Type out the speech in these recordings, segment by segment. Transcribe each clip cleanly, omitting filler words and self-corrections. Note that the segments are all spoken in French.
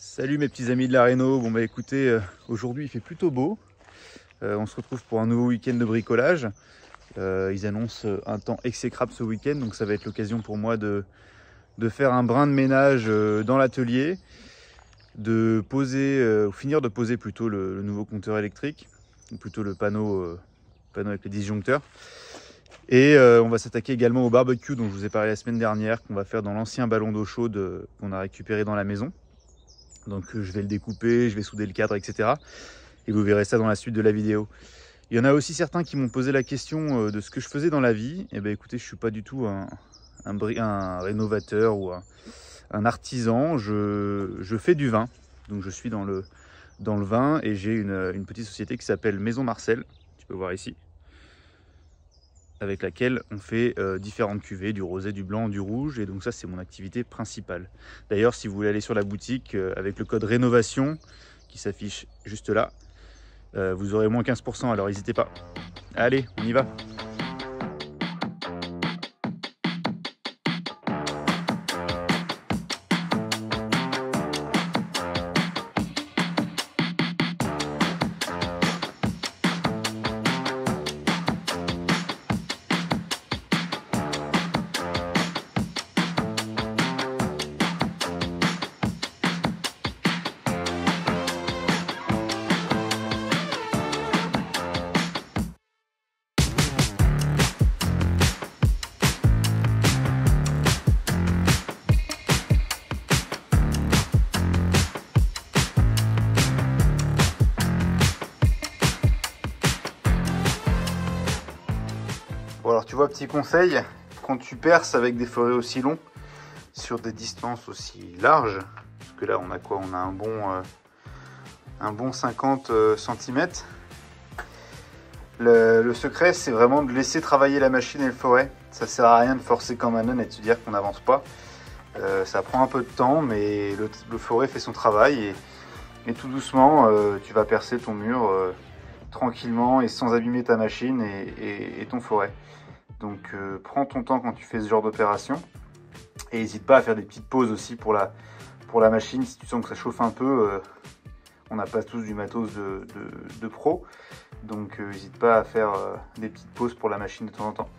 Salut mes petits amis de la Réno. Bon bah écoutez, aujourd'hui il fait plutôt beau. On se retrouve pour un nouveau week-end de bricolage. Ils annoncent un temps exécrable ce week-end, donc ça va être l'occasion pour moi de faire un brin de ménage dans l'atelier, de poser, ou finir de poser plutôt le nouveau compteur électrique, ou plutôt le panneau avec les disjoncteurs. Et on va s'attaquer également au barbecue dont je vous ai parlé la semaine dernière, qu'on va faire dans l'ancien ballon d'eau chaude qu'on a récupéré dans la maison. Donc je vais le découper, je vais souder le cadre, etc. Et vous verrez ça dans la suite de la vidéo. Il y en a aussi certains qui m'ont posé la question de ce que je faisais dans la vie. Et bien écoutez, je ne suis pas du tout un rénovateur ou un artisan. Je fais du vin. Donc je suis dans le vin et j'ai une petite société qui s'appelle Maison Marcel. Tu peux voir ici. Avec laquelle on fait différentes cuvées, du rosé, du blanc, du rouge. Et donc ça, c'est mon activité principale. D'ailleurs, si vous voulez aller sur la boutique avec le code rénovation qui s'affiche juste là, vous aurez moins 15%, alors n'hésitez pas. Allez, on y va. Bon alors tu vois, petit conseil, quand tu perces avec des forêts aussi longs, sur des distances aussi larges, parce que là on a quoi? On a un bon 50 cm. Le secret, c'est vraiment de laisser travailler la machine et le forêt. Ça sert à rien de forcer comme un âne et de se dire qu'on n'avance pas. Ça prend un peu de temps, mais le forêt fait son travail et tout doucement, tu vas percer ton mur tranquillement et sans abîmer ta machine et ton forêt. Donc prends ton temps quand tu fais ce genre d'opération et n'hésite pas à faire des petites pauses aussi pour la machine si tu sens que ça chauffe un peu. On n'a pas tous du matos de pro, donc n'hésite pas à faire des petites pauses pour la machine de temps en temps.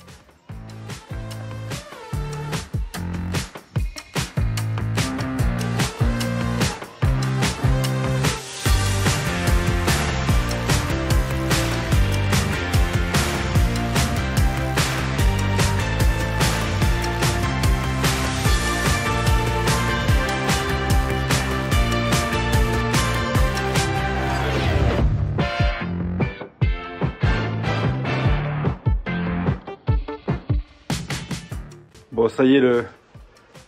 Bon, ça y est, le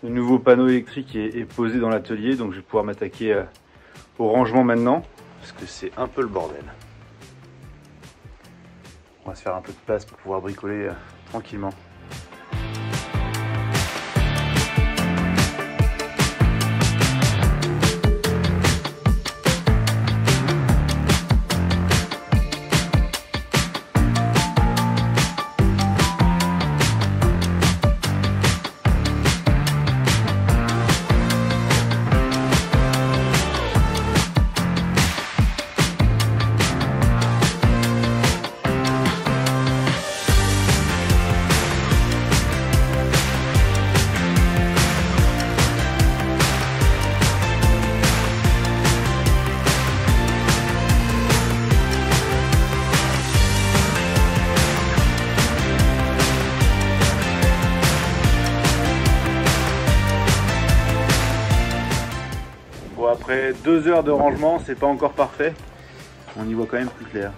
nouveau panneau électrique est posé dans l'atelier, donc je vais pouvoir m'attaquer au rangement maintenant, parce que c'est un peu le bordel. On va se faire un peu de place pour pouvoir bricoler tranquillement. Bon, après 2 heures de rangement, c'est pas encore parfait. On y voit quand même plus clair.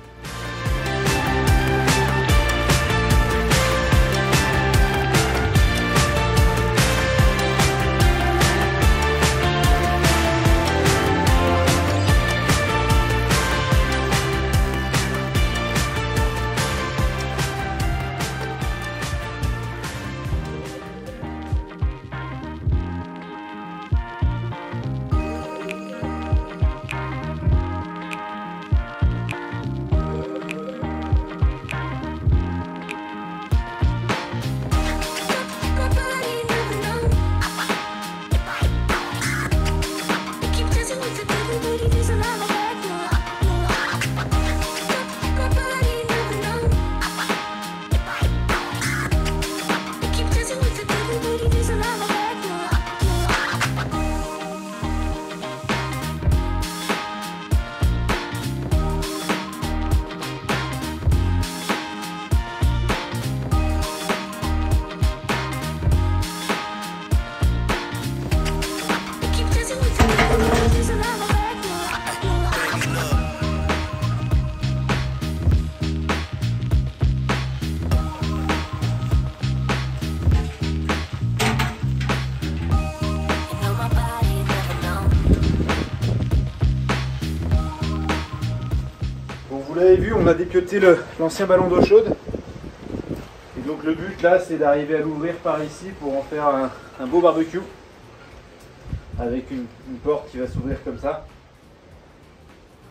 avez vu, on a dépioté l'ancien ballon d'eau chaude. Et donc le but là, c'est d'arriver à l'ouvrir par ici pour en faire un beau barbecue. Avec une porte qui va s'ouvrir comme ça.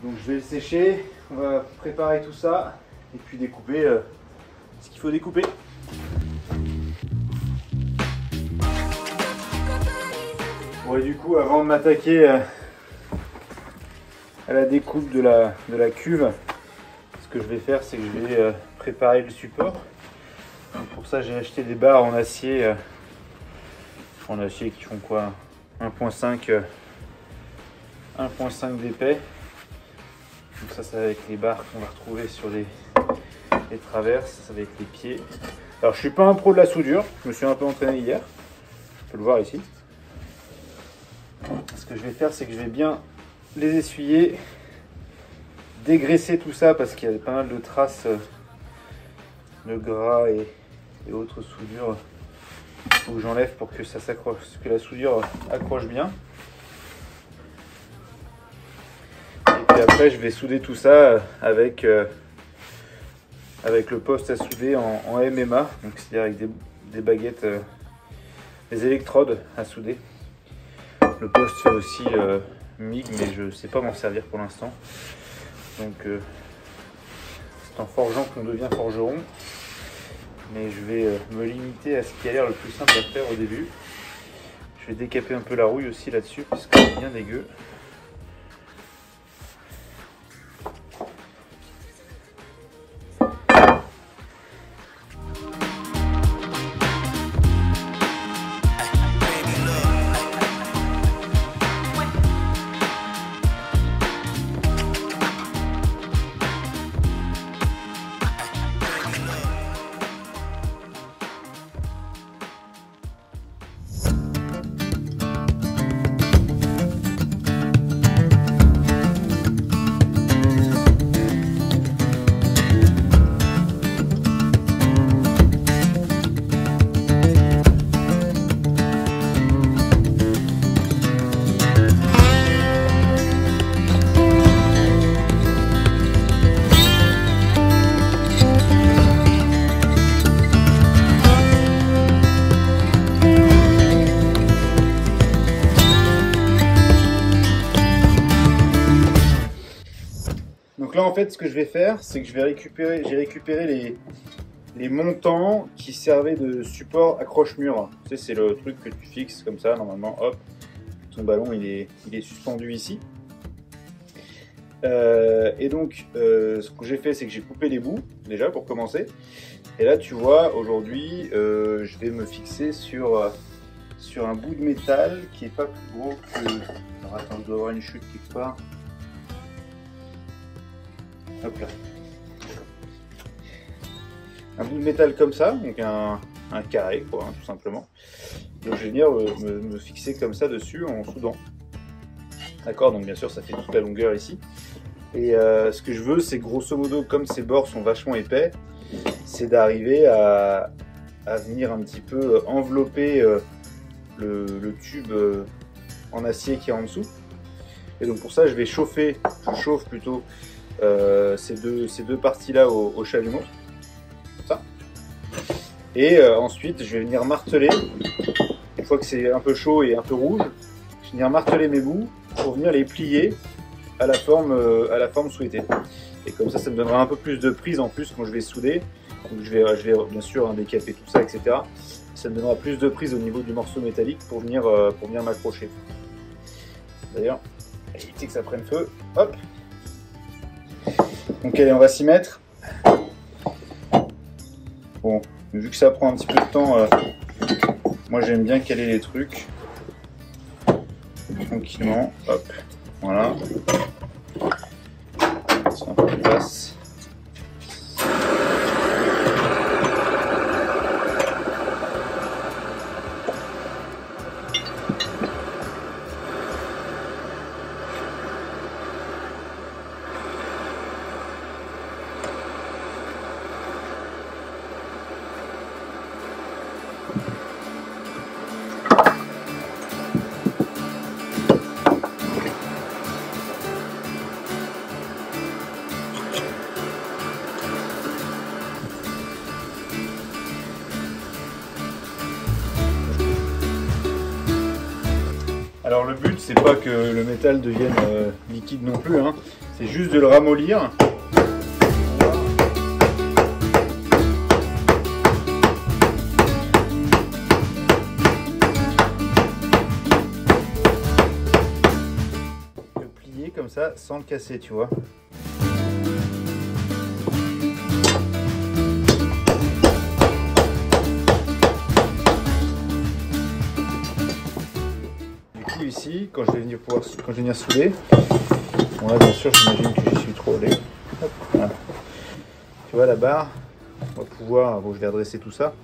Donc je vais le sécher, on va préparer tout ça et puis découper ce qu'il faut découper. Bon, et du coup, avant de m'attaquer à la découpe de la cuve, ce que je vais faire, c'est que je vais préparer le support. Donc pour ça, j'ai acheté des barres en acier qui font quoi, 1.5 d'épais. Donc ça va avec les barres qu'on va retrouver sur les traverses, ça va avec les pieds. Alors je suis pas un pro de la soudure, je me suis un peu entraîné hier, je peux le voir ici. Ce que je vais faire, c'est que je vais bien les essuyer, dégraisser tout ça parce qu'il y a pas mal de traces de gras et autres soudures. Il faut que j'enlève pour que ça s'accroche, que la soudure accroche bien. Et après, je vais souder tout ça avec le poste à souder en MMA, donc c'est-à-dire avec des baguettes, des électrodes à souder. Le poste fait aussi MIG, mais je ne sais pas m'en servir pour l'instant. Donc c'est en forgeant qu'on devient forgeron. Mais je vais me limiter à ce qui a l'air le plus simple à faire au début. Je vais décaper un peu la rouille aussi là-dessus, parce que c'est bien dégueu. Donc là en fait ce que je vais faire, c'est que j'ai récupéré les montants qui servaient de support accroche-mur. Tu sais, c'est le truc que tu fixes comme ça, normalement, hop, ton ballon il est suspendu ici. Et donc ce que j'ai fait, c'est que j'ai coupé les bouts déjà pour commencer. Et là tu vois, aujourd'hui je vais me fixer sur un bout de métal qui est pas plus gros que... Alors attends, je dois avoir une chute quelque part. Hop là. Un bout de métal comme ça, donc un carré quoi, hein, tout simplement. Donc je vais venir me fixer comme ça dessus en soudant. D'accord, donc bien sûr ça fait toute la longueur ici. Et ce que je veux, c'est grosso modo, comme ces bords sont vachement épais, c'est d'arriver à venir un petit peu envelopper le tube en acier qui est en dessous. Et donc pour ça, je chauffe plutôt ces deux parties-là au chalumeau. Comme ça. Et ensuite, je vais venir marteler, une fois que c'est un peu chaud et un peu rouge, je vais venir marteler mes bouts pour venir les plier à la forme souhaitée. Et comme ça, ça me donnera un peu plus de prise en plus quand je vais souder. Donc je vais bien sûr décaper tout ça, etc. Ça me donnera plus de prise au niveau du morceau métallique pour venir m'accrocher. D'ailleurs, éviter que ça prenne feu. Hop. Donc allez, on va s'y mettre. Bon, vu que ça prend un petit peu de temps, moi j'aime bien caler les trucs tranquillement. Hop, voilà. C'est un peu de place. c'est pas que le métal devienne liquide non plus, hein. C'est juste de le ramollir. Le plier comme ça sans le casser, tu vois. Ici, quand je vais venir souder, bon là bien sûr j'imagine que j'y suis trop allé. Voilà. Tu vois la barre, on va pouvoir, bon je vais redresser tout ça,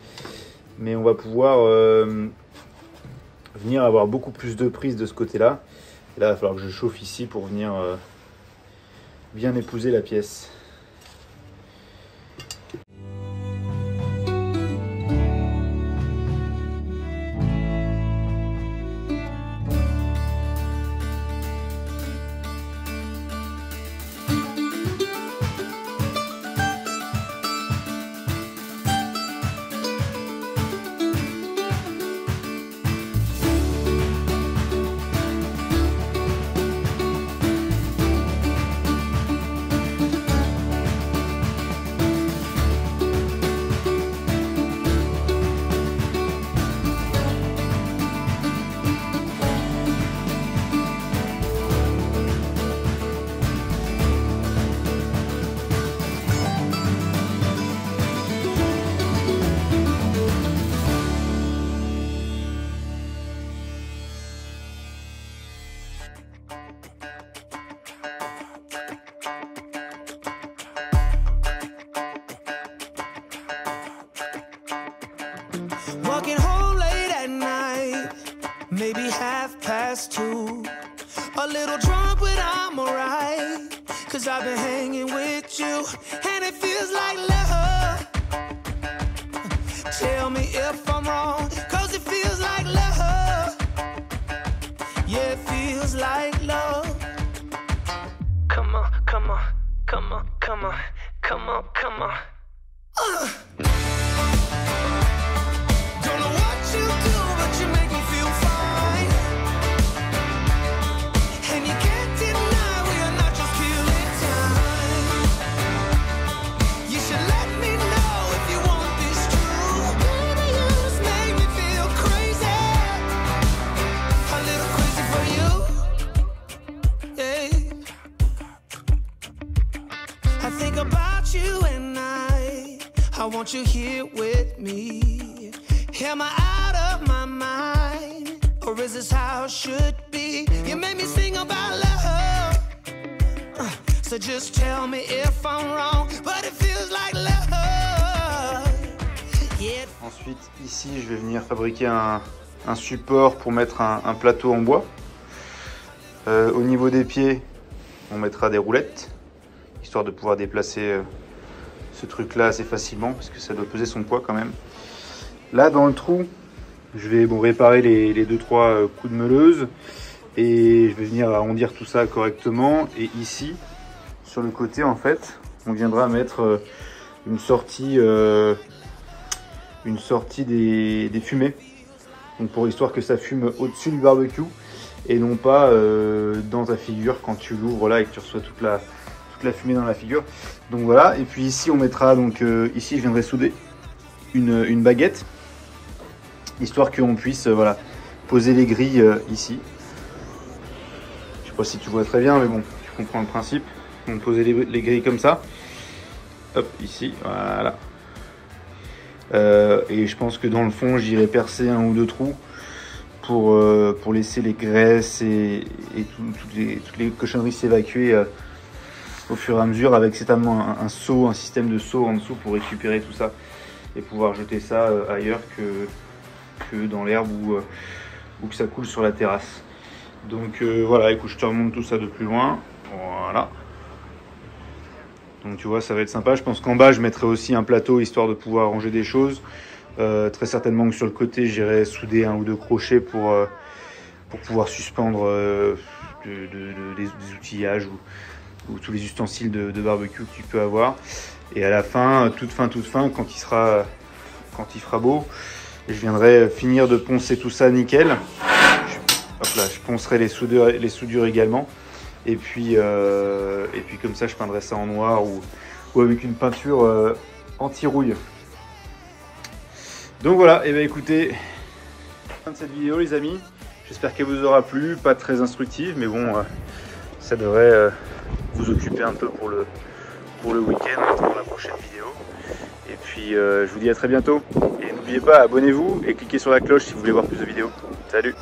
mais on va pouvoir venir avoir beaucoup plus de prise de ce côté là. Et là il va falloir que je chauffe ici pour venir bien épouser la pièce. Walking home late at night, maybe 2:30. A little drunk, but I'm alright, 'cause I've been hanging with you, and it feels like love. Tell me if I'm wrong, 'cause it feels like love. Yeah, it feels like love. Come on, come on, come on, come on, come on, come on. Don't know what you do, but you make me feel fine. And you can't deny we are not just killing time. You should let me know if you want this true. Baby, you just make me feel crazy. A little crazy for you. Yeah. I think about you and I want you here with me. Am I out of my mind, or is this how it should be? You made me sing about love, so just tell me if I'm wrong, but it feels like love. Yeah. Ensuite, ici, je vais venir fabriquer un support pour mettre un plateau en bois. Au niveau des pieds, on mettra des roulettes, histoire de pouvoir déplacer ce truc-là assez facilement, parce que ça doit peser son poids quand même. Là, dans le trou, je vais réparer les 2-3 coups de meuleuse et je vais venir arrondir tout ça correctement. Et ici, sur le côté, en fait, on viendra mettre une sortie des fumées. Donc pour histoire que ça fume au-dessus du barbecue et non pas dans ta figure quand tu l'ouvres là et que tu reçois toute la fumée dans la figure. Donc voilà. Et puis ici, on mettra donc ici, je viendrai souder une baguette, histoire qu'on puisse voilà, poser les grilles ici. Je sais pas si tu vois très bien, mais bon, tu comprends le principe. Donc poser les grilles comme ça. Hop, ici, voilà. Et je pense que dans le fond, j'irai percer 1 ou 2 trous pour laisser les graisses et toutes les cochonneries s'évacuer au fur et à mesure, avec certainement un seau, un système de seau en dessous pour récupérer tout ça et pouvoir jeter ça ailleurs que dans l'herbe ou que ça coule sur la terrasse. Donc voilà, écoute, je te remonte tout ça de plus loin. Voilà. Donc tu vois, ça va être sympa. Je pense qu'en bas, je mettrai aussi un plateau histoire de pouvoir ranger des choses. Très certainement que sur le côté, j'irai souder 1 ou 2 crochets pour pouvoir suspendre des outillages ou tous les ustensiles de barbecue que tu peux avoir. Et à la fin, toute fin, quand il fera beau, je viendrai finir de poncer tout ça nickel. Hop là, je poncerai les soudures également. Et puis comme ça, je peindrai ça en noir ou avec une peinture anti-rouille. Donc voilà, et bien écoutez, fin de cette vidéo les amis. J'espère qu'elle vous aura plu, pas très instructive, mais bon, ça devrait vous occuper un peu pour le week-end, pour la prochaine vidéo. Et puis je vous dis à très bientôt. Et n'oubliez pas, abonnez-vous et cliquez sur la cloche si vous voulez voir plus de vidéos. Salut!